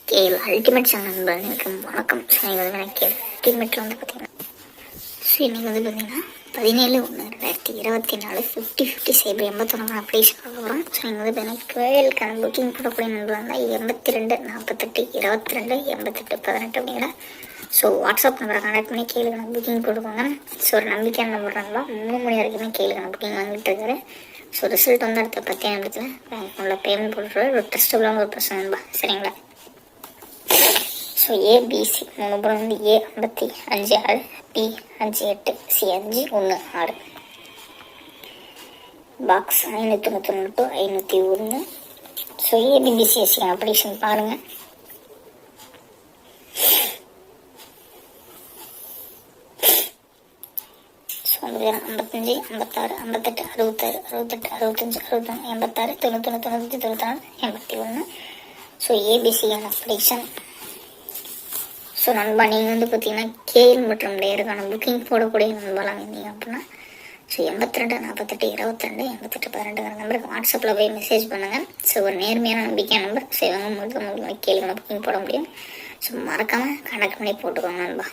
கேள் ultimate channel நண்பர்களுக்கு வணக்கம். ஸோ நீங்கள் வந்து கேள் அல்டிமேட்டில் வந்து பார்த்தீங்கன்னா இன்னைக்கு வந்து பார்த்தீங்கன்னா 17/1/2024 50/50 சைபர் 81 அப்டேஷன் வரும். ஸோ நீங்கள் வந்து பார்த்தீங்கன்னா கேஎல்கான புக்கிங் போடக்கூடிய நண்பர்கள் இருந்தால் 82 48 22 88 18 அப்படிங்கிற ஸோ வாட்ஸ்அப் நம்பரை கனெக்ட் பண்ணி கேளுக்கான புக்கிங் போட்டுக்கோங்க. ஸோ ஒரு நம்பிக்கையான நம்பர் இருந்தால் 3 மணி வரைக்குமே கேளுக்கான புக்கிங் வாங்கிட்டு இருக்காரு. ஸோ ரிசல்ட் வந்து அடுத்த 10 நிமிடத்தில் பேங்க் அக்கௌண்ட்டில் பேமெண்ட் போட்டுருவாரு. ஒரு ட்ரஸ்டபுளான ஒரு பர்சன் நண்பா, சரிங்களா? ஸோ ஏபிசி 3 புறம் வந்து A 55 B 58 C 516 box 591 501. So ஏபிபிசிஎஸ்சி அப்ளிகேஷன் பாருங்கள். ஸோ 55 56 58 66 68 65 66 91 95 94 81. ஸோ ஏபிசியான அப்ளிகேஷன். ஸோ நண்பா, நீங்கள் வந்து பார்த்தீங்கன்னா கேஎல் மற்றும் லேயருக்கான புக்கிங் போடக்கூடிய நண்பலாம் இருந்தீங்க அப்படின்னா ஸோ 82 48 22 88 12 நம்பருக்கு வாட்ஸ்அப்பில் போய் மெசேஜ் பண்ணுங்கள். ஸோ ஒரு நேர்மையான நம்பிக்கையான நம்பர். ஸோ இவங்க முழுக்க கேளுங்க புக்கிங் போட முடியும். ஸோ மறக்காமல் கனெக்ட் பண்ணி போட்டுக்கோங்க நண்பா.